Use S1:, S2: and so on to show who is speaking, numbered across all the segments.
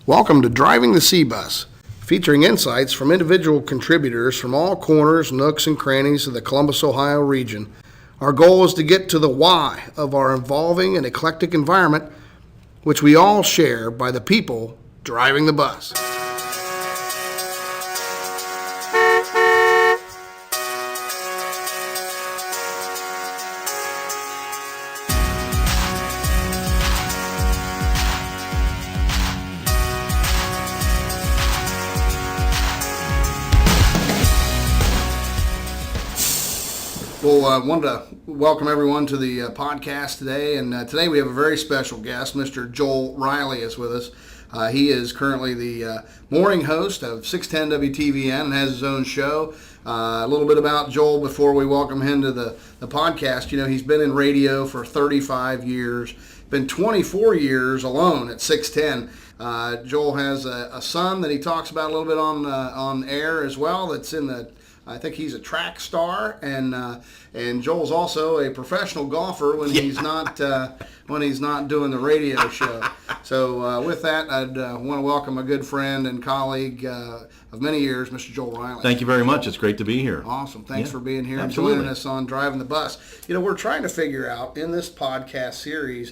S1: Welcome to Driving the Cbus, featuring insights from individual contributors from all corners, nooks, and crannies of the Columbus, Ohio region. Our goal is to get to the why of our evolving and eclectic environment, which we all share by the people driving the bus. Well, I wanted to welcome everyone to the podcast today, and today we have a very special guest. Mr. Joel Riley is with us. He is currently the morning host of 610 WTVN and has his own show. A little bit about Joel before we welcome him to the podcast. You know, he's been in radio for 35 years, been 24 years alone at 610. Joel has a son that he talks about a little bit on air as well. That's in the I think he's a track star, and Joel's also a professional golfer when he's not doing the radio show. So with that, I'd want to welcome a good friend and colleague of many years, Mr. Joel Riley.
S2: Thank you very much. It's great to be here.
S1: Awesome. Thanks for being here
S2: and joining
S1: us on Driving the Bus. You know, we're trying to figure out in this podcast series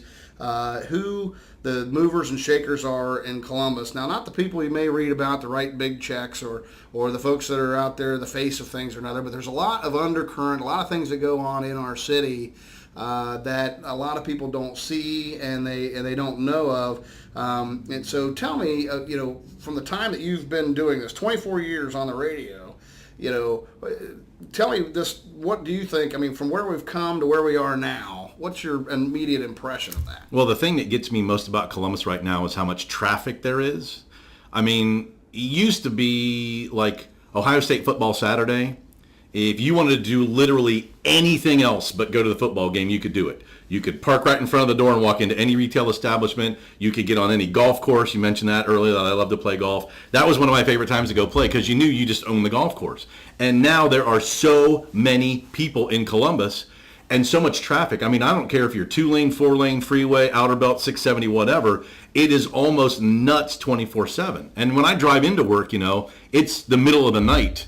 S1: who the movers and shakers are in Columbus. Now, not the people you may read about that write big checks or the folks that are out there, the face of things or another, but there's a lot of undercurrent, a lot of things that go on in our city that a lot of people don't see and they don't know of. And so tell me, you know, from the time that you've been doing this, 24 years on the radio, you know, tell me this, what do you think, I mean, from where we've come to where we are now, what's your immediate impression of that?
S2: Well, the thing that gets me most about Columbus right now is how much traffic there is. I mean, it used to be like Ohio State football Saturday. If you wanted to do literally anything else but go to the football game, you could do it. You could park right in front of the door and walk into any retail establishment. You could get on any golf course. You mentioned that earlier, that I love to play golf. That was one of my favorite times to go play because you knew you just owned the golf course. And now there are so many people in Columbus and so much traffic. I mean, I don't care if you're 2-lane, 4-lane, freeway, outer belt, 670, whatever. It is almost nuts 24/7. And when I drive into work, you know, it's the middle of the night.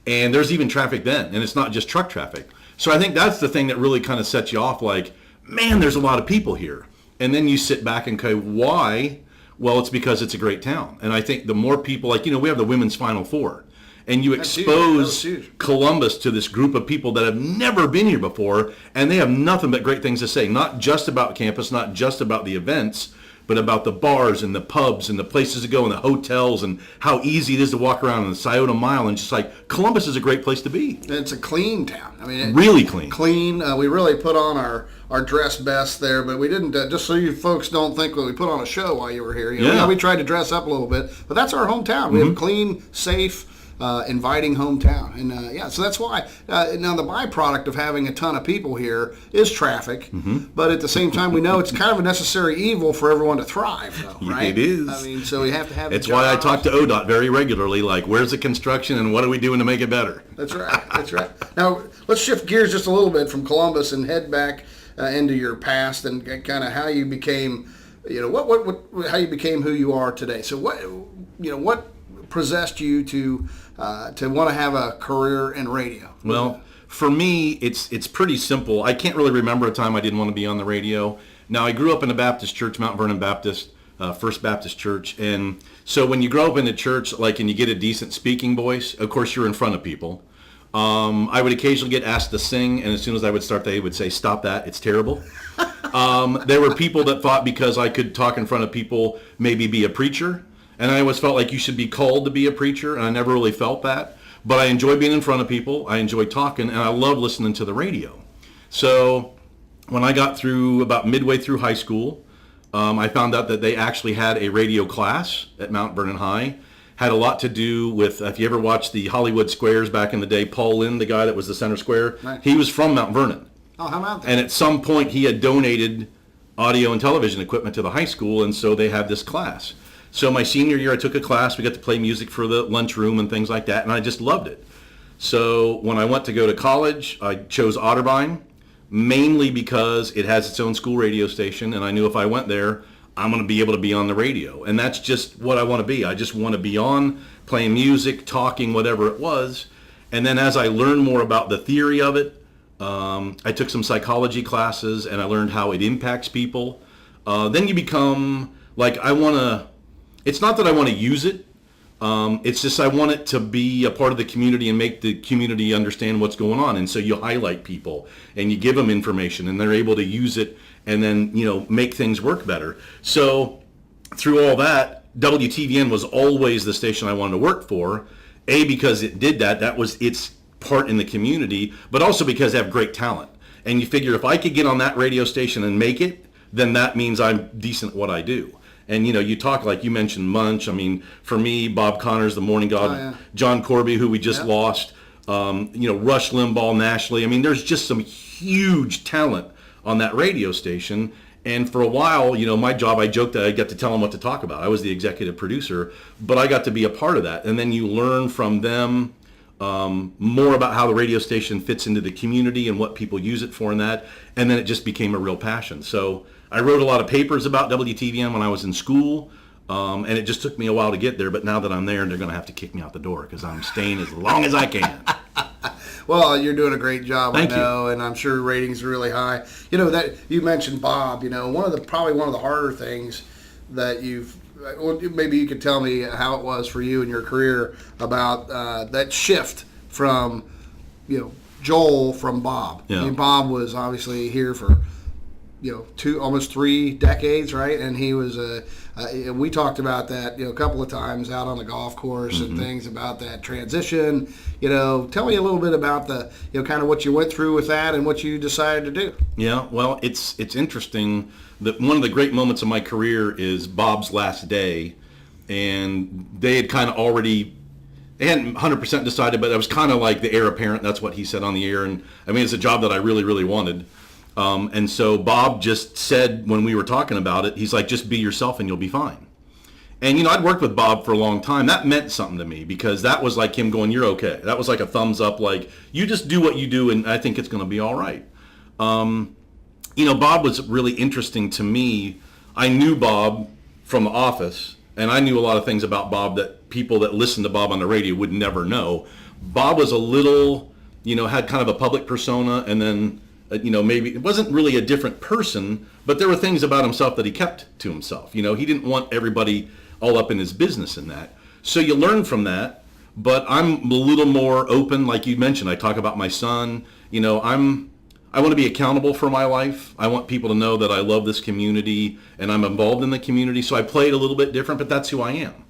S2: And there's even traffic then. And it's not just truck traffic. So I think that's the thing that really kind of sets you off like, man, there's a lot of people here. And then you sit back and go, why? Well, it's because it's a great town. And I think the more people, like, you know, we have the women's Final Four. And you expose Columbus to this group of people that have never been here before, and they have nothing but great things to say, not just about campus, not just about the events, but about the bars and the pubs and the places to go and the hotels and how easy it is to walk around in the Scioto Mile. And just like, Columbus is a great place to be.
S1: It's a clean town. I mean,
S2: really clean.
S1: Clean. We really put on our dress best there, but we didn't, just so you folks don't think we put on a show while you were here. You know, we tried to dress up a little bit, but that's our hometown. We have clean, safe, inviting hometown. And so that's why. Now, the byproduct of having a ton of people here is traffic, but at the same time, we know it's kind of a necessary evil for everyone to thrive, though, right?
S2: It is.
S1: I mean, so we have to have
S2: It's why I talk to ODOT very regularly, like, where's the construction and what are we doing to make it better?
S1: That's right. That's right. Now, let's shift gears just a little bit from Columbus and head back into your past and kind of how you became, you know, how you became who you are today. So what possessed you to want to have a career in radio?
S2: Well, for me, it's pretty simple. I can't really remember a time I didn't want to be on the radio. Now, I grew up in a Baptist church, Mount Vernon Baptist, First Baptist Church. And so when you grow up in a church, like, and you get a decent speaking voice, of course, you're in front of people. I would occasionally get asked to sing, and as soon as I would start, they would say, stop that, it's terrible. There were people that thought because I could talk in front of people, maybe be a preacher. And I always felt like you should be called to be a preacher, and I never really felt that. But I enjoy being in front of people, I enjoy talking, and I love listening to the radio. So when I got through about midway through high school, I found out that they actually had a radio class at Mount Vernon High. Had a lot to do with, if you ever watched the Hollywood Squares back in the day, Paul Lynde, the guy that was the center square,
S1: right.
S2: He was from Mount Vernon.
S1: Oh, how about that?
S2: And at some point he had donated audio and television equipment to the high school, and so they had this class. So my senior year, I took a class. We got to play music for the lunchroom and things like that, and I just loved it. So when I went to go to college, I chose Otterbein, mainly because it has its own school radio station, and I knew if I went there, I'm going to be able to be on the radio. And that's just what I want to be. I just want to be on, playing music, talking, whatever it was. And then as I learned more about the theory of it, I took some psychology classes and I learned how it impacts people. Then you become like, it's not that I want to use it. It's just I want it to be a part of the community and make the community understand what's going on. And so you highlight people and you give them information and they're able to use it and then, make things work better. So through all that, WTVN was always the station I wanted to work for. A, because it did that. That was its part in the community, but also because they have great talent. And you figure if I could get on that radio station and make it, then that means I'm decent at what I do. And, you talk like you mentioned Munch. I mean, for me, Bob Connors, the Morning God,
S1: Oh, yeah.
S2: John Corby, who we just lost, Rush Limbaugh nationally. I mean, there's just some huge talent on that radio station. And for a while, my job, I joked that I got to tell them what to talk about. I was the executive producer, but I got to be a part of that. And then you learn from them more about how the radio station fits into the community and what people use it for and that. And then it just became a real passion. So I wrote a lot of papers about WTVN when I was in school, and it just took me a while to get there. But now that I'm there, they're going to have to kick me out the door because I'm staying as long as I can.
S1: Well, you're doing a great job,
S2: Thank
S1: I know, and I'm sure ratings are really high. That you mentioned Bob. Probably one of the harder things that well, maybe you could tell me how it was for you in your career about that shift from, Joel from Bob.
S2: Yeah.
S1: I mean, Bob was obviously here for, almost 3 decades, right? And he was we talked about that, a couple of times out on the golf course and things about that transition. Tell me a little bit about the, kind of what you went through with that and what you decided to do.
S2: Yeah, well, it's interesting that one of the great moments of my career is Bob's last day, and they had kind of already, they hadn't 100% decided, but it was kind of like the heir apparent. That's what he said on the air, and I mean, it's a job that I really, really wanted. And so Bob just said when we were talking about it, he's like, just be yourself and you'll be fine. And, I'd worked with Bob for a long time. That meant something to me because that was like him going, you're okay. That was like a thumbs up, like, you just do what you do and I think it's going to be all right. Bob was really interesting to me. I knew Bob from the office, and I knew a lot of things about Bob that people that listen to Bob on the radio would never know. Bob was a little, had kind of a public persona, and then maybe it wasn't really a different person, but there were things about himself that he kept to himself. He didn't want everybody all up in his business in that. So you learn from that, but I'm a little more open. Like you mentioned, I talk about my son. I want to be accountable for my life. I want people to know that I love this community and I'm involved in the community. So I play it a little bit different, but that's who I am.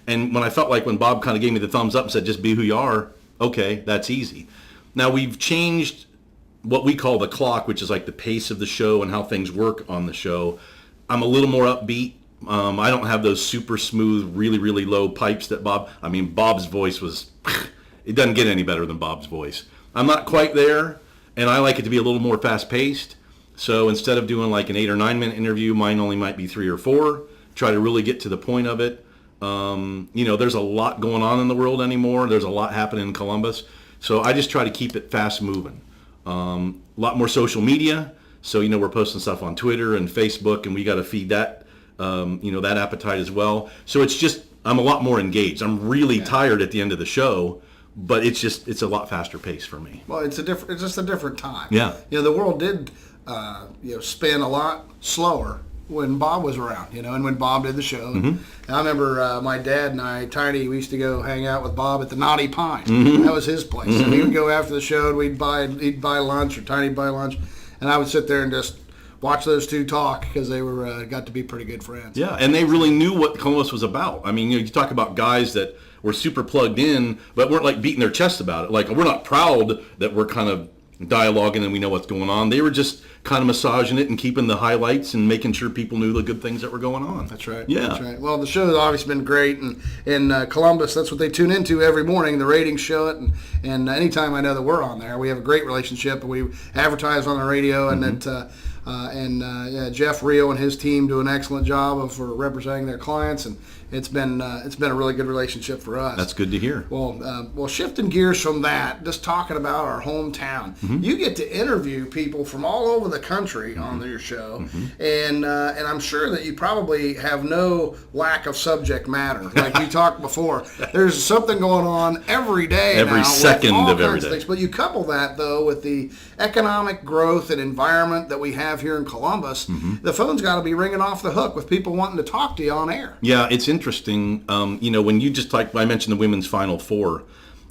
S2: And when I felt like when Bob kind of gave me the thumbs up and said, just be who you are, okay, that's easy. Now we've changed what we call the clock, which is like the pace of the show and how things work on the show. I'm a little more upbeat. I don't have those super smooth, really, really low pipes that Bob's voice was, it doesn't get any better than Bob's voice. I'm not quite there, and I like it to be a little more fast-paced. So instead of doing like an 8 or 9 minute interview, mine only might be 3 or 4. Try to really get to the point of it. There's a lot going on in the world anymore. There's a lot happening in Columbus. So I just try to keep it fast moving. A lot more social media. So, we're posting stuff on Twitter and Facebook, and we got to feed that, that appetite as well. So it's just, I'm a lot more engaged. I'm really tired at the end of the show, but it's a lot faster pace for me.
S1: Well, it's just a different time.
S2: Yeah.
S1: The world did, spin a lot slower when Bob was around, and when Bob did the show. And I remember my dad and I, Tiny, we used to go hang out with Bob at the Naughty Pine. That was his place. And he would go after the show, and he'd buy lunch, or Tiny'd buy lunch, and I would sit there and just watch those two talk because they were got to be pretty good friends.
S2: Yeah, and they really knew what Columbus was about. I mean, you talk about guys that were super plugged in, but weren't like beating their chest about it. Like, we're not proud that we're kind of dialoguing and we know what's going on. They were just kind of massaging it and keeping the highlights and making sure people knew the good things that were going on.
S1: That's right.
S2: Yeah.
S1: That's right. Well, the show has obviously been great, and in Columbus, that's what they tune into every morning. The ratings show it, and anytime I know that we're on there, we have a great relationship, and we advertise on the radio, and that Jeff Rio and his team do an excellent job of representing their clients, and it's been a really good relationship for us.
S2: That's good to hear.
S1: Well, shifting gears from that, just talking about our hometown, you get to interview people from all over the country on your show, and I'm sure that you probably have no lack of subject matter. Like you talked before, there's something going on every day,
S2: every second of every day.
S1: But you couple that though with the economic growth and environment that we have here in Columbus, the phone's got to be ringing off the hook with people wanting to talk to you on air.
S2: Yeah, it's interesting. When you just I mentioned the women's Final Four,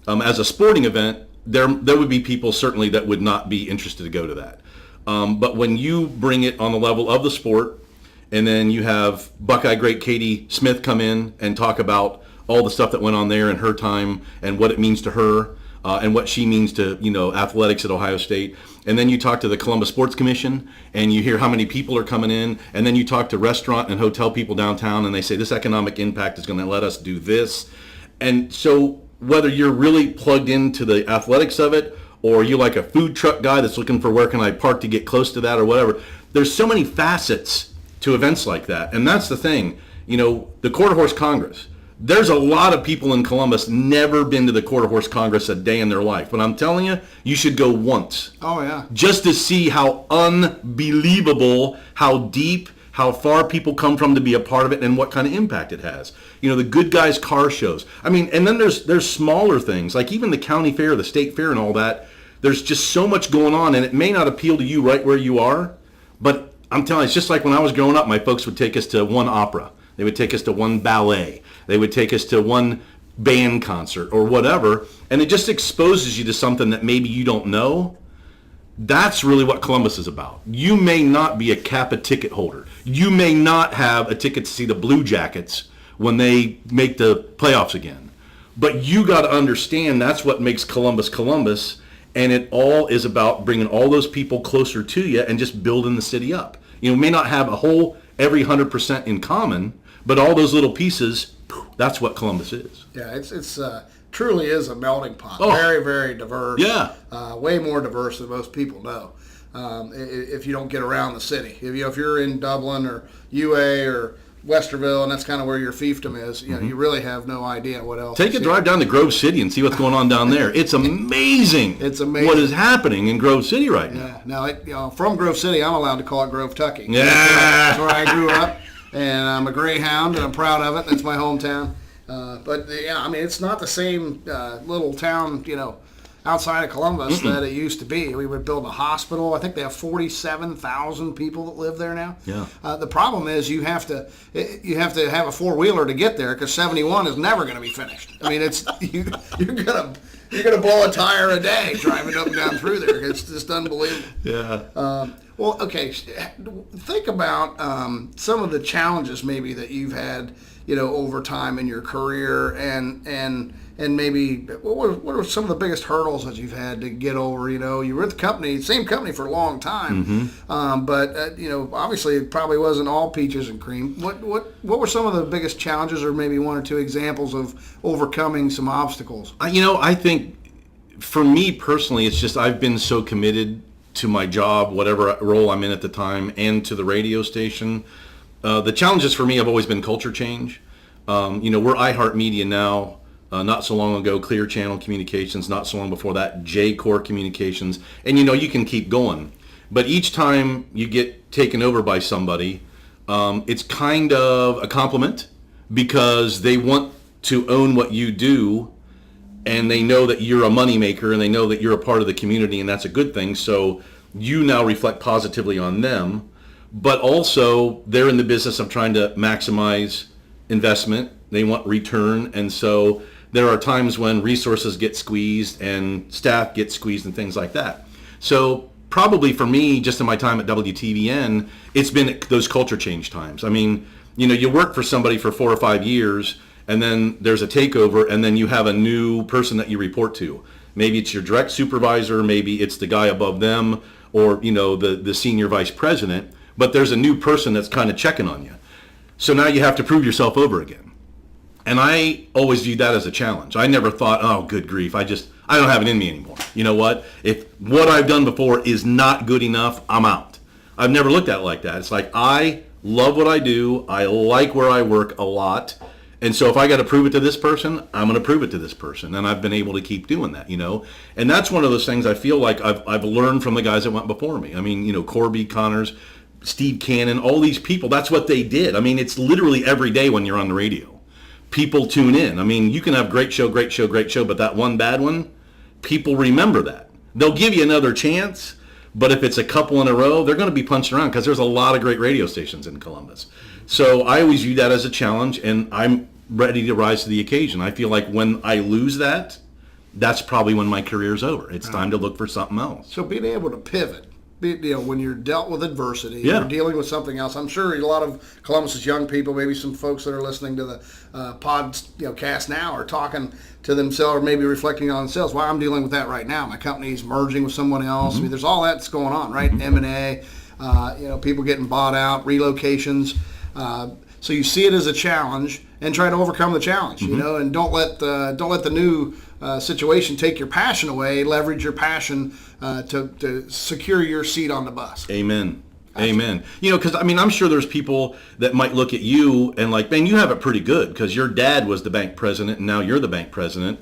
S2: as a sporting event, there would be people certainly that would not be interested to go to that. But when you bring it on the level of the sport, and then you have Buckeye great Katie Smith come in and talk about all the stuff that went on there in her time and what it means to her, and what she means to athletics at Ohio State. And then you talk to the Columbus Sports Commission and you hear how many people are coming in. And then you talk to restaurant and hotel people downtown and they say this economic impact is going to let us do this. And so whether you're really plugged into the athletics of it or you like a food truck guy that's looking for where can I park to get close to that or whatever, there's so many facets to events like that. And that's the thing, the Quarter Horse Congress. There's a lot of people in Columbus never been to the Quarter Horse Congress a day in their life. But I'm telling you, you should go once.
S1: Oh, yeah.
S2: Just to see how unbelievable, how deep, how far people come from to be a part of it and what kind of impact it has. The Good Guys car shows. I mean, and then there's smaller things, like even the county fair, the state fair and all that. There's just so much going on, and it may not appeal to you right where you are. But I'm telling you, it's just like when I was growing up, my folks would take us to one opera. They would take us to one ballet. They would take us to one band concert or whatever, and it just exposes you to something that maybe you don't know. That's really what Columbus is about. You may not be a Kappa ticket holder. You may not have a ticket to see the Blue Jackets when they make the playoffs again. But you got to understand that's what makes Columbus Columbus, and it all is about bringing all those people closer to you and just building the city up. You may not have a whole every 100% in common, but all those little pieces, that's what Columbus is.
S1: Yeah, it's truly is a melting pot.
S2: Oh.
S1: Very, very diverse.
S2: Yeah.
S1: Way more diverse than most people know. If you don't get around the city, if you're in Dublin or UA or Westerville, and that's kind of where your fiefdom is, you really have no idea what else.
S2: Take a drive down to Grove City and see what's going on down there. It's amazing.
S1: It's amazing
S2: what is happening in Grove City right now.
S1: Yeah. Now, from Grove City, I'm allowed to call it Grove Tucky.
S2: Yeah.
S1: That's where I grew up, and I'm a Greyhound, and I'm proud of it. That's my hometown. But it's not the same little town, outside of Columbus that it used to be. We would build a hospital. I think they have 47,000 people that live there now.
S2: Yeah.
S1: The problem is you have to have a four-wheeler to get there because 71 is never going to be finished. I mean, it's you're gonna blow a tire a day driving up and down through there. It's just unbelievable.
S2: Yeah.
S1: Well, okay. Think about some of the challenges maybe that you've had, over time in your career, and maybe what were some of the biggest hurdles that you've had to get over? You were at the same company for a long time, but obviously it probably wasn't all peaches and cream. What were some of the biggest challenges, or maybe one or two examples of overcoming some obstacles?
S2: I think for me personally, it's just I've been so committed to my job, whatever role I'm in at the time, and to the radio station. The challenges for me have always been culture change. We're iHeartMedia now. Not so long ago, Clear Channel Communications. Not so long before that, J-Core Communications. And you can keep going. But each time you get taken over by somebody, it's kind of a compliment because they want to own what you do, and they know that you're a moneymaker, and they know that you're a part of the community, and that's a good thing. So you now reflect positively on them. But also, they're in the business of trying to maximize investment. They want return. And so there are times when resources get squeezed and staff gets squeezed and things like that. So probably for me, just in my time at WTVN, it's been those culture change times. I mean, you work for somebody for 4 or 5 years, and then there's a takeover, and then you have a new person that you report to. Maybe it's your direct supervisor, maybe it's the guy above them, or the senior vice president. But there's a new person that's kind of checking on you. So now you have to prove yourself over again. And I always viewed that as a challenge. I never thought, oh, good grief, I don't have it in me anymore. You know what? If what I've done before is not good enough, I'm out. I've never looked at it like that. It's like, I love what I do. I like where I work a lot. And so if I got to prove it to this person, I'm going to prove it to this person. And I've been able to keep doing that, And that's one of those things I feel like I've learned from the guys that went before me. I mean, Corby Connors, Steve Cannon, all these people, that's what they did. I mean, it's literally every day when you're on the radio. People tune in. I mean, you can have great show, but that one bad one, people remember that. They'll give you another chance, but if it's a couple in a row, they're going to be punched around because there's a lot of great radio stations in Columbus. So I always view that as a challenge, and I'm ready to rise to the occasion. I feel like when I lose that, that's probably when my career's over. It's time to look for something else.
S1: So being able to pivot, when you're dealt with adversity, you're dealing with something else. I'm sure a lot of Columbus's young people, maybe some folks that are listening to the podcast now, are talking to themselves or maybe reflecting on themselves. Well, I'm dealing with that right now. My company's merging with someone else. I mean, there's all that's going on, right? M&A, people getting bought out, relocations. So you see it as a challenge and try to overcome the challenge, and don't let the new situation take your passion away. Leverage your passion to secure your seat on the bus.
S2: Amen. Amen. Because I'm sure there's people that might look at you and like, man, you have it pretty good because your dad was the bank president and now you're the bank president.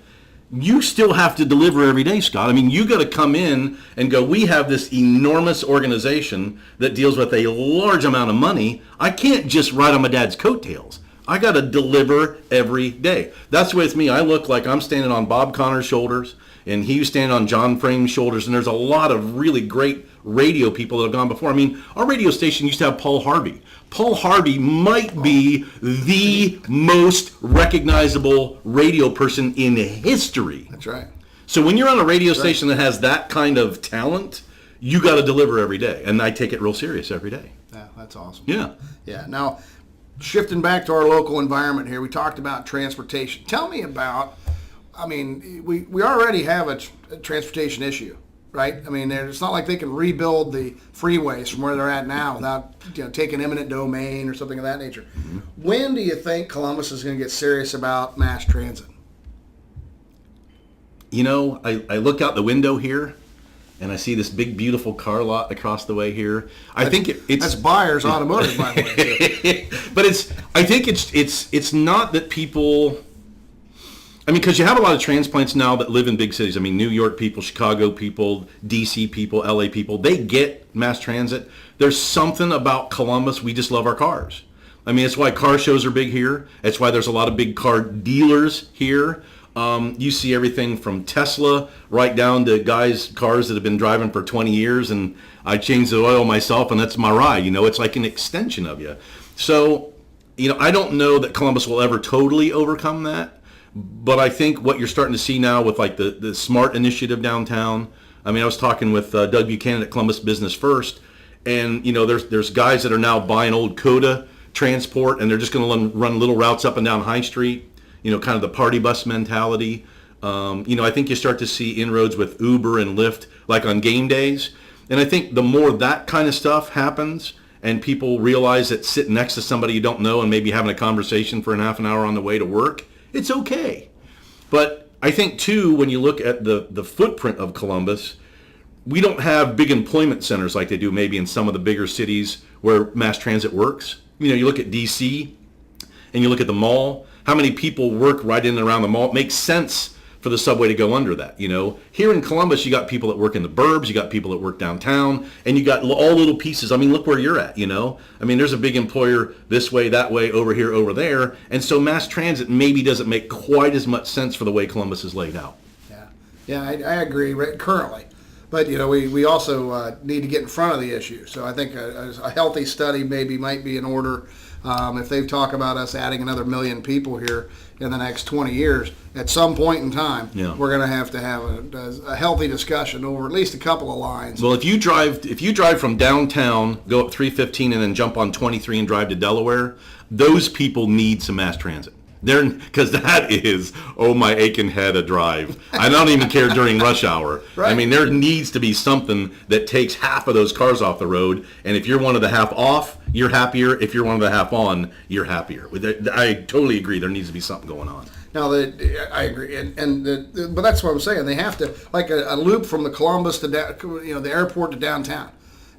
S2: You still have to deliver every day, Scott. I mean, you got to come in and go, we have this enormous organization that deals with a large amount of money. I can't just ride on my dad's coattails. I got to deliver every day. That's the way it's me. I look like I'm standing on Bob Connor's shoulders, and he was standing on John Frame's shoulders, and there's a lot of really great radio people that have gone before. I mean, our radio station used to have Paul Harvey. Paul Harvey might be the most recognizable radio person in history.
S1: That's right.
S2: So when you're on a radio station that has that kind of talent, you got to deliver every day, and I take it real serious every day.
S1: Yeah, that's awesome.
S2: Yeah.
S1: Yeah. Now, shifting back to our local environment here, we talked about transportation. Tell me about, we already have a transportation issue, right? I mean, it's not like they can rebuild the freeways from where they're at now without taking eminent domain or something of that nature. Mm-hmm. When do you think Columbus is going to get serious about mass transit?
S2: I look out the window here, and I see this big, beautiful car lot across the way here. I think it's
S1: that's Byers Automotive, by the way.
S2: But I think it's not that people. Because you have a lot of transplants now that live in big cities. New York people, Chicago people, DC people, LA people, they get mass transit. There's something about Columbus. We just love our cars. It's why car shows are big here. It's why there's a lot of big car dealers here. You see everything from Tesla right down to cars that have been driving for 20 years, and I change the oil myself, and that's my ride. It's like an extension of you. So, I don't know that Columbus will ever totally overcome that. But I think what you're starting to see now with like the SMART initiative downtown. I was talking with Doug Buchanan at Columbus Business First, and there's guys that are now buying old Coda transport, and they're just going to run little routes up and down High Street. Kind of the party bus mentality. I think you start to see inroads with Uber and Lyft, like on game days. And I think the more that kind of stuff happens, and people realize that sitting next to somebody you don't know and maybe having a conversation for half an hour on the way to work, it's okay. But I think, too, when you look at the footprint of Columbus, we don't have big employment centers like they do maybe in some of the bigger cities where mass transit works. You look at D.C. and you look at the mall. How many people work right in and around the mall? It makes sense for the subway to go under that, Here in Columbus, you got people that work in the burbs, you got people that work downtown, and you got all little pieces. Look where you're at, There's a big employer this way, that way, over here, over there. And so mass transit maybe doesn't make quite as much sense for the way Columbus is laid out.
S1: Yeah, I agree currently. But, we also need to get in front of the issue. So I think a healthy study might be in order. If they talk about us adding another 1 million people here in the next 20 years, at some point in time, we're going to have a healthy discussion over at least a couple of lines.
S2: Well, if you drive from downtown, go up 315 and then jump on 23 and drive to Delaware, those people need some mass transit. Because that is, my aching head a drive. I don't even care during rush hour.
S1: Right.
S2: There needs to be something that takes half of those cars off the road. And if you're one of the half off, you're happier. If you're one of the half on, you're happier. I totally agree. There needs to be something going on.
S1: Now, I agree, but that's what I'm saying. They have to, like a loop from the Columbus to the airport to downtown.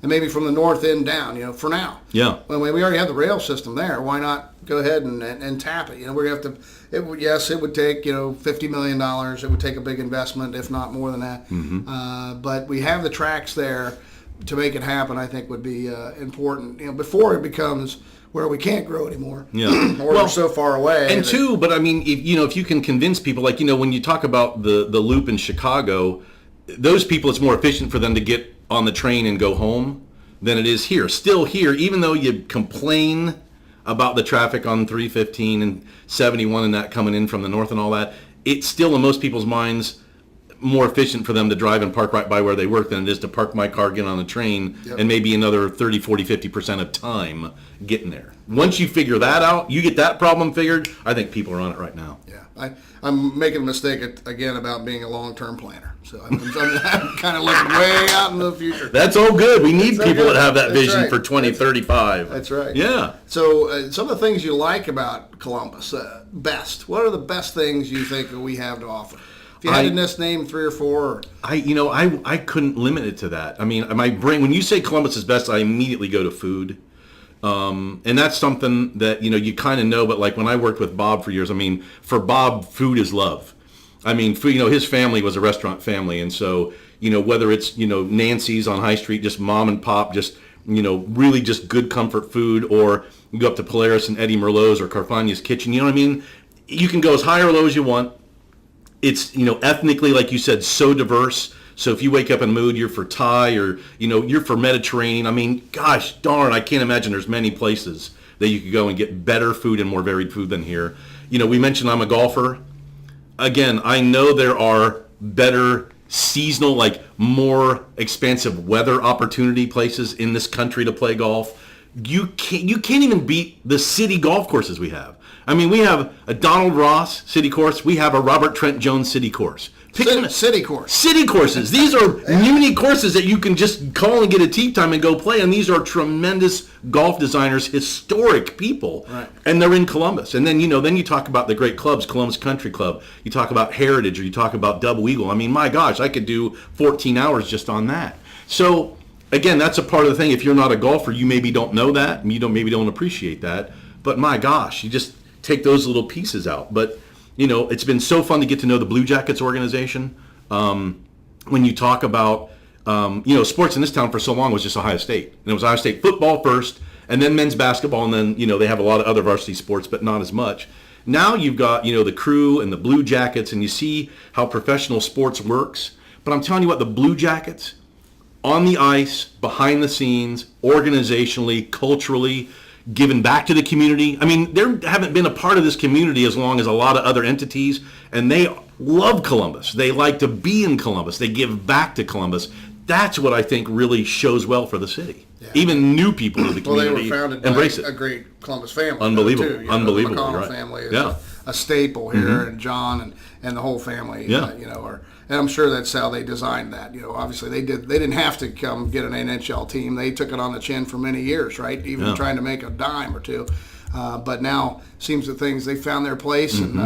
S1: and maybe from the north end down, for now.
S2: Yeah.
S1: Well, we already have the rail system there. Why not go ahead and tap it? We have to. It would take $50 million. It would take a big investment, if not more than that. But we have the tracks there to make it happen. I think would be important. Before it becomes where we can't grow anymore.
S2: Yeah.
S1: Or we're so far away.
S2: And two, but I mean, if you can convince people, like, when you talk about the loop in Chicago, those people, it's more efficient for them to get on the train and go home than it is here. Still here, even though you complain about the traffic on 315 and 71 and that coming in from the north and all that, it's still in most people's minds more efficient for them to drive and park right by where they work than it is to park my car, get on the train, and maybe another 30, 40, 50% of time getting there. Once you figure that out, you get that problem figured, I think people are on it right now.
S1: Yeah. I'm making a mistake again about being a long-term planner. So I'm kind of looking way out in the future.
S2: That's all good. We need people that have that vision
S1: right.
S2: for 2035.
S1: That's right.
S2: Yeah.
S1: So some of the things you like about Columbus, best. What are the best things you think that we have to offer? If you had to just name 3 or 4.
S2: I couldn't limit it to that. I mean, my brain, when you say Columbus is best, I immediately go to food. And that's something that, you kind of know, but like when I worked with Bob for years, I mean, for Bob, food is love. I mean, food, his family was a restaurant family. And so, whether it's, Nancy's on High Street, just mom and pop, just, really just good comfort food, or you go up to Polaris and Eddie Merlot's or Carfagna's Kitchen, you know what I mean? You can go as high or low as you want. It's, ethnically, like you said, so diverse. So if you wake up in mood, you're for Thai or, you're for Mediterranean. I mean, gosh darn, I can't imagine there's many places that you could go and get better food and more varied food than here. We mentioned I'm a golfer. Again, I know there are better seasonal, like more expansive weather opportunity places in this country to play golf. You can't even beat the city golf courses we have. I mean, we have a Donald Ross city course. We have a Robert Trent Jones city course.
S1: City course.
S2: City courses. These are muni courses that you can just call and get a tee time and go play. And these are tremendous golf designers, historic people.
S1: Right.
S2: And they're in Columbus. And then, then you talk about the great clubs, Columbus Country Club. You talk about Heritage, or you talk about Double Eagle. I mean, my gosh, I could do 14 hours just on that. So, again, that's a part of the thing. If you're not a golfer, you maybe don't know that, and you maybe don't appreciate that. But my gosh, you just take those little pieces out. But it's been so fun to get to know the Blue Jackets organization. When you talk about, sports in this town for so long was just Ohio State. And it was Ohio State football first, and then men's basketball, and then, they have a lot of other varsity sports, but not as much. Now you've got, the Crew and the Blue Jackets, and you see how professional sports works. But I'm telling you what, the Blue Jackets, on the ice, behind the scenes, organizationally, culturally, giving back to the community. I mean, they haven't been a part of this community as long as a lot of other entities, and they love Columbus. They like to be in Columbus. They give back to Columbus. That's what I think really shows well for the city. Yeah. Even new people in the community
S1: they were founded
S2: embrace
S1: by
S2: it.
S1: A great Columbus family.
S2: Unbelievable.
S1: Too.
S2: Unbelievable.
S1: The McComb
S2: right.
S1: family is a staple here, and John and the whole family, and I'm sure that's how they designed that. Obviously they didn't have to come get an NHL team. They took it on the chin for many years, right? Even trying to make a dime or two. But now seems that they found their place, and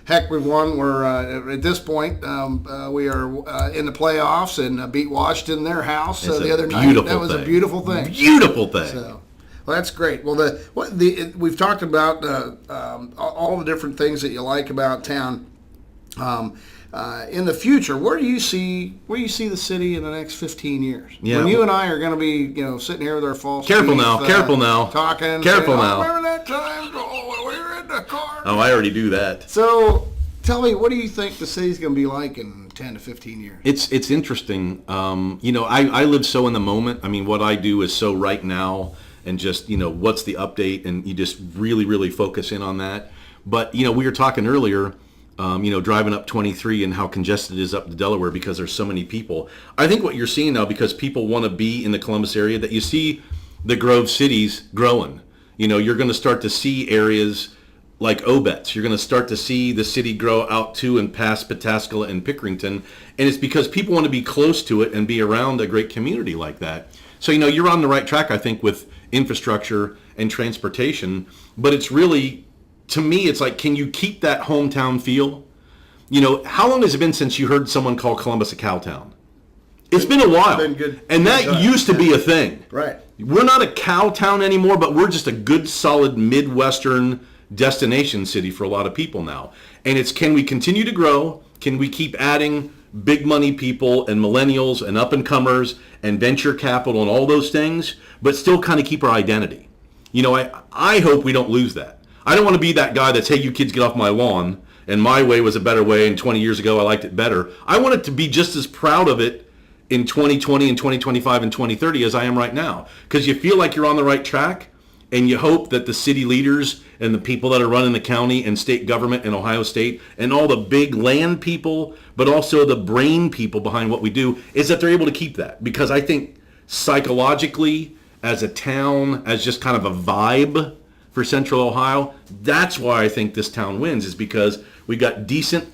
S1: heck, we've won. We're at this point we are in the playoffs and beat Washington in their house the other night. That was a beautiful thing.
S2: Beautiful thing.
S1: So, well, that's great. Well, we've talked about all the different things that you like about town. In the future, where do you see the city in the next 15 years?
S2: Yeah,
S1: when you and I are going to be, sitting here with our false
S2: careful
S1: teeth,
S2: now,
S1: talking,
S2: careful
S1: saying,
S2: now.
S1: Remember that time we were in the car?
S2: Oh, I already do that.
S1: So, tell me, what do you think the city's going to be like in 10 to 15 years?
S2: It's interesting. I live so in the moment. I mean, what I do is so right now, and just what's the update, and you just really, really focus in on that. But we were talking earlier. Driving up 23 and how congested it is up to Delaware because there's so many people. I think what you're seeing now, because people want to be in the Columbus area, that you see the Grove cities growing. You're going to start to see areas like Obetz. You're going to start to see the city grow out to and past Pataskala and Pickerington. And it's because people want to be close to it and be around a great community like that. So, you're on the right track, I think, with infrastructure and transportation. But it's really, to me, it's like, can you keep that hometown feel? How long has it been since you heard someone call Columbus a cow town? It's been a while.
S1: Been good.
S2: And that
S1: Good
S2: used to be a thing.
S1: Right.
S2: We're not a cow town anymore, but we're just a good, solid Midwestern destination city for a lot of people now. And it's, can we continue to grow? Can we keep adding big money people and millennials and up-and-comers and venture capital and all those things, but still kind of keep our identity? You know, I hope we don't lose that. I don't want to be that guy that's, hey, you kids get off my lawn, and my way was a better way, and 20 years ago I liked it better. I want it to be just as proud of it in 2020 and 2025 and 2030 as I am right now, because you feel like you're on the right track, and you hope that the city leaders and the people that are running the county and state government in Ohio State and all the big land people, but also the brain people behind what we do, is that they're able to keep that. Because I think psychologically, as a town, as just kind of a vibe for Central Ohio, that's why I think this town wins, is because we got decent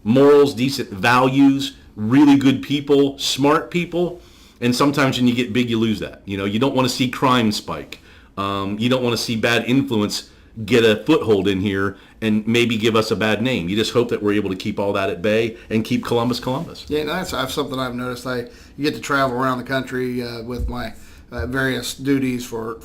S2: morals, decent values, really good people, smart people, and sometimes when you get big, you lose that. You know, you don't want to see crime spike. You don't want to see bad influence get a foothold in here and maybe give us a bad name. You just hope that we're able to keep all that at bay and keep Columbus.
S1: Yeah, that's something I've noticed. You get to travel around the country with my various duties for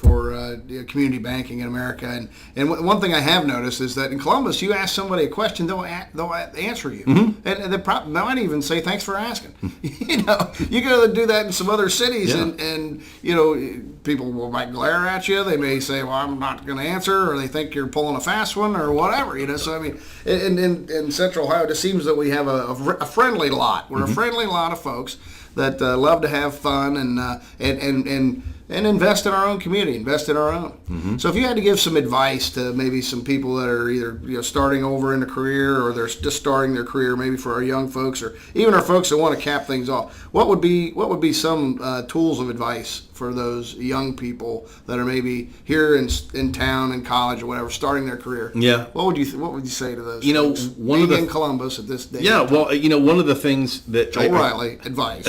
S1: community banking in America, and one thing I have noticed is that in Columbus, you ask somebody a question, they'll answer you, and they might even say thanks for asking. You know, you go to do that in some other cities, and you know, people might glare at you. They may say, "Well, I'm not going to answer," or they think you're pulling a fast one, or whatever. You know, so I mean, in Central Ohio, it just seems that we have a friendly lot. We're a friendly lot of folks that love to have fun and invest in our own community, invest in our own. So if you had to give some advice to maybe some people that are either starting over in a career, or they're just starting their career, maybe for our young folks, or even our folks that want to cap things off, what would be some tools of advice for those young people that are maybe here in town, in college or whatever, starting their career?
S2: Yeah.
S1: What would you say to those?
S2: You know,
S1: folks, in Columbus at this day?
S2: Yeah. Well, you know, one of the things that
S1: Joel Riley advice.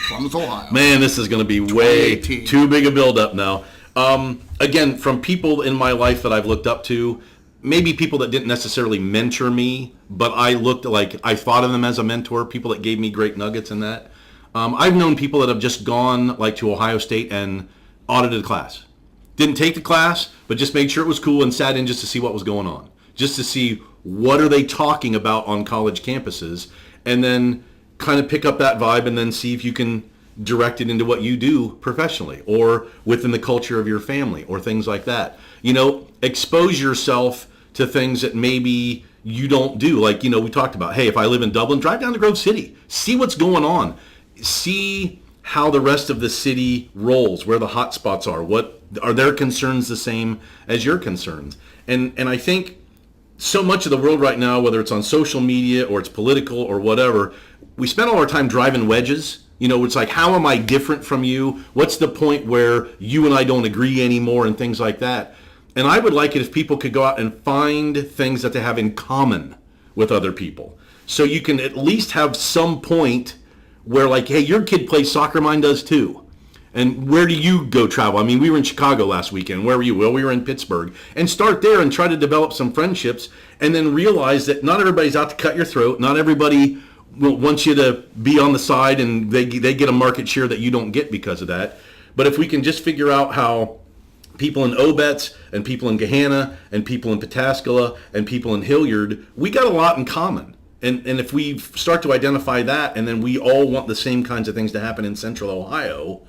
S1: Columbus, Ohio.
S2: Man, this is going to be way too big a build-up now. Again, from people in my life that I've looked up to, maybe people that didn't necessarily mentor me, but I thought of them as a mentor, people that gave me great nuggets in that. I've known people that have just gone to Ohio State and audited a class. Didn't take the class, but just made sure it was cool and sat in just to see what was going on. Just to see what are they talking about on college campuses, and then kind of pick up that vibe and then see if you can direct it into what you do professionally or within the culture of your family or things like that. You know, expose yourself to things that maybe you don't do. Like, you know, we talked about, hey, if I live in Dublin, drive down to Grove City. See what's going on. See how the rest of the city rolls, where the hot spots are. What are their concerns the same as your concerns? And I think so much of the world right now, whether it's on social media or it's political or whatever, we spend all our time driving wedges. You know, it's like, how am I different from you? What's the point where you and I don't agree anymore and things like that? And I would like it if people could go out and find things that they have in common with other people. So you can at least have some point where, like, hey, your kid plays soccer, mine does too. And where do you go travel? I mean, we were in Chicago last weekend. Where were you? Well, we were in Pittsburgh. And start there and try to develop some friendships, and then realize that not everybody's out to cut your throat. Not everybody wants you to be on the side, and they get a market share that you don't get because of that. But if we can just figure out how people in Obetz and people in Gahanna and people in Pataskala and people in Hilliard, we got a lot in common. And if we start to identify that, and then we all want the same kinds of things to happen in Central Ohio,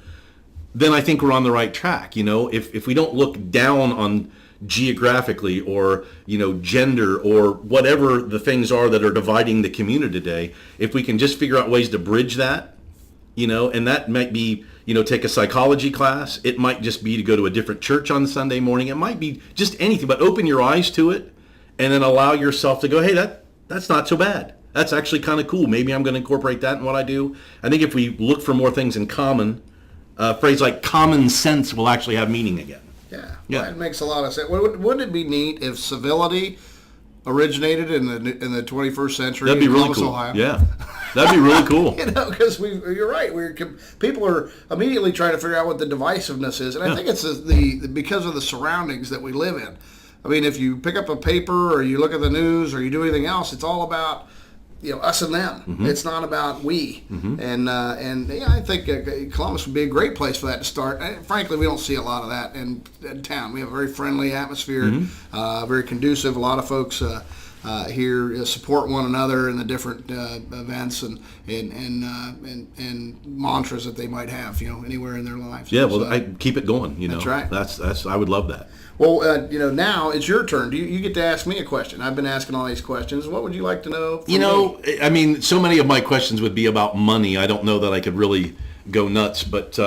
S2: then I think we're on the right track. You know, if we don't look down on geographically or, you know, gender or whatever the things are that are dividing the community today, if we can just figure out ways to bridge that, you know, and that might be, you know, take a psychology class. It might just be to go to a different church on Sunday morning. It might be just anything, but open your eyes to it and then allow yourself to go, hey, that's not so bad. That's actually kind of cool. Maybe I'm going to incorporate that in what I do. I think if we look for more things in common, a phrase like common sense will actually have meaning again.
S1: Yeah, that makes a lot of sense. Wouldn't it be neat if civility originated in the 21st century?
S2: That'd be really
S1: Columbus,
S2: cool.
S1: Ohio?
S2: Yeah, that'd be really cool.
S1: You know, because you're right. People are immediately trying to figure out what the divisiveness is, and I think it's because of the surroundings that we live in. I mean, if you pick up a paper or you look at the news or you do anything else, it's all about us and them. It's not about we. And I think Columbus would be a great place for that to start. And frankly, we don't see a lot of that in town. We have a very friendly atmosphere, very conducive. A lot of folks here support one another in the different events and mantras that they might have, anywhere in their lives.
S2: Yeah, well, I keep it going.
S1: That's right.
S2: That's I would love that.
S1: Well, now it's your turn. You get to ask me a question. I've been asking all these questions. What would you like to know from me?
S2: I mean, so many of my questions would be about money. I don't know that I could really go nuts. But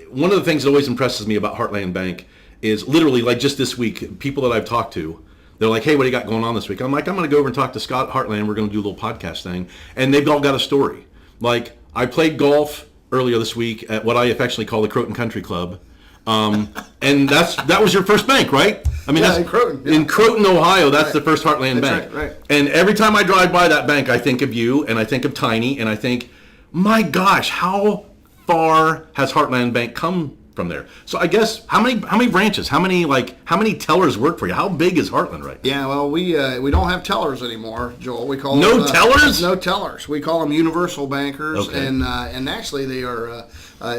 S2: one of the things that always impresses me about Heartland Bank is literally, like just this week, people that I've talked to, they're like, hey, what do you got going on this week? I'm like, I'm going to go over and talk to Scott at Heartland. We're going to do a little podcast thing. And they've all got a story. Like, I played golf earlier this week at what I affectionately call the Croton Country Club. And that was your first bank, right? I mean,
S1: that's in Croton.
S2: Yeah. In Croton, Ohio, that's the first Heartland Bank.
S1: Right.
S2: And every time I drive by that bank, I think of you, and I think of Tiny, and I think, my gosh, how far has Heartland Bank come from there? So I guess how many branches? How many tellers work for you? How big is Heartland right now?
S1: Yeah, well, we don't have tellers anymore, Joel. We call
S2: them,
S1: tellers. No tellers. We call them universal bankers,
S2: okay.
S1: and actually they are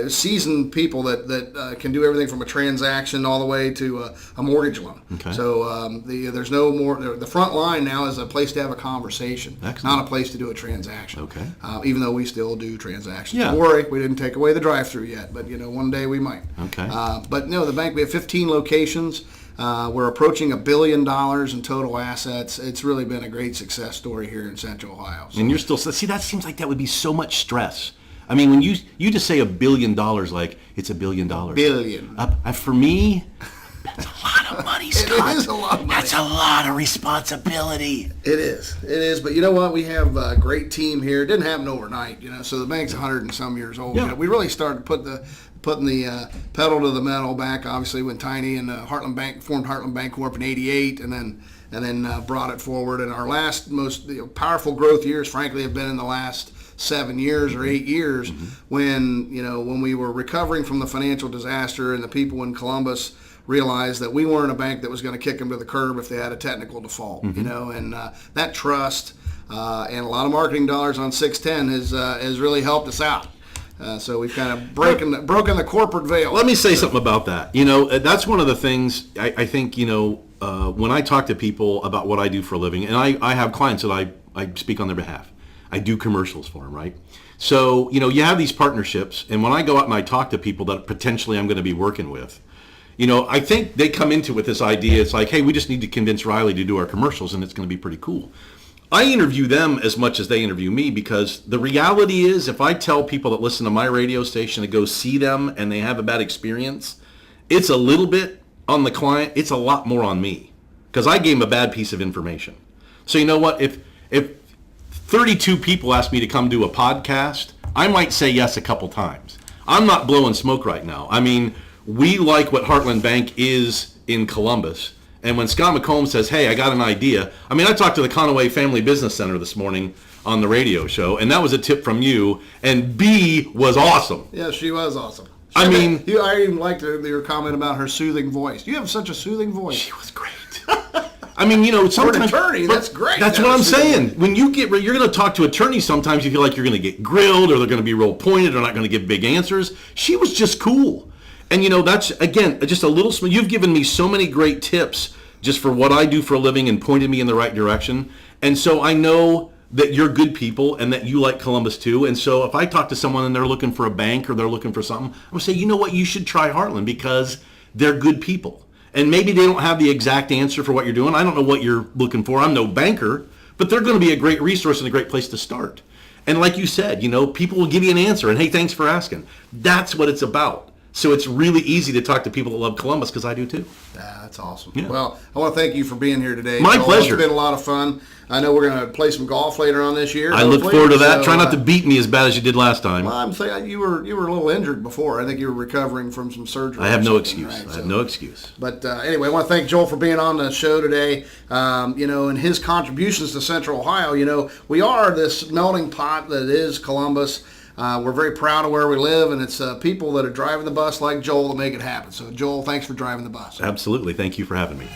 S1: seasoned people that can do everything from a transaction all the way to a mortgage loan.
S2: Okay.
S1: So there's no more. The front line now is a place to have a conversation,
S2: Excellent.
S1: Not a place to do a transaction.
S2: Okay.
S1: Even though we still do transactions.
S2: Yeah.
S1: Don't worry, we didn't take away the drive-through yet, but one day we might.
S2: Okay.
S1: But no, the bank, we have 15 locations. We're approaching $1 billion in total assets. It's really been a great success story here in Central Ohio. So.
S2: And you're still, see, that seems like that would be so much stress. I mean, when you just say $1 billion, like it's $1 billion.
S1: Billion.
S2: For me, that's a lot of money, Scott.
S1: It is a lot of money.
S2: That's a lot of responsibility.
S1: It is. But you know what? We have a great team here. It didn't happen overnight, So the bank's 100 and some years old.
S2: Yeah.
S1: We really started putting the pedal to the metal back, obviously, when Tiny and Heartland Bank formed Heartland Bank Corp in '88, and then brought it forward. And our last most powerful growth years, frankly, have been in the last 7 years or 8 years, when we were recovering from the financial disaster, and the people in Columbus realized that we weren't a bank that was going to kick them to the curb if they had a technical default. And that trust and a lot of marketing dollars on 610 has really helped us out. So we've kind of broken the corporate veil.
S2: Let me say something about that. That's one of the things I think, when I talk to people about what I do for a living, and I have clients that I speak on their behalf. I do commercials for them, right? So, you have these partnerships, and when I go out and I talk to people that potentially I'm going to be working with, I think they come into it with this idea. It's like, hey, we just need to convince Riley to do our commercials, and it's going to be pretty cool. I interview them as much as they interview me, because the reality is, if I tell people that listen to my radio station to go see them and they have a bad experience, it's a little bit on the client. It's a lot more on me, because I gave them a bad piece of information. So you know what? If 32 people ask me to come do a podcast, I might say yes a couple times. I'm not blowing smoke right now. I mean, we like what Heartland Bank is in Columbus. And when Scott McComb says, hey, I got an idea. I mean, I talked to the Conaway Family Business Center this morning on the radio show, and that was a tip from you, and B was awesome.
S1: Yeah, she was awesome.
S2: I
S1: even liked your comment about her soothing voice. You have such a soothing voice.
S2: She was great. I mean, sometimes
S1: for an attorney, that's great.
S2: That's what I'm saying. When you're going to talk to attorneys, sometimes you feel like you're going to get grilled, or they're going to be real pointed, or not going to give big answers. She was just cool. And that's, again, just a little, you've given me so many great tips just for what I do for a living and pointed me in the right direction. And so I know that you're good people and that you like Columbus too. And so if I talk to someone and they're looking for a bank or they're looking for something, I'm going to say, you know what, you should try Heartland, because they're good people. And maybe they don't have the exact answer for what you're doing. I don't know what you're looking for. I'm no banker, but they're going to be a great resource and a great place to start. And like you said, people will give you an answer and, hey, thanks for asking. That's what it's about. So it's really easy to talk to people that love Columbus, because I do too.
S1: Yeah, that's awesome.
S2: Yeah.
S1: Well, I want to thank you for being here today.
S2: My pleasure.
S1: It's been a lot of fun. I know we're going to play some golf later on this year.
S2: I look forward to that. Try not to beat me as bad as you did last time.
S1: Well, I'm saying you were a little injured before. I think you were recovering from some surgery.
S2: I have no excuse.
S1: Right?
S2: I have no excuse.
S1: But anyway, I want to thank Joel for being on the show today. And his contributions to Central Ohio. We are this melting pot that is Columbus. We're very proud of where we live, and it's people that are driving the bus like Joel that make it happen. So, Joel, thanks for driving the bus.
S2: Absolutely. Thank you for having me.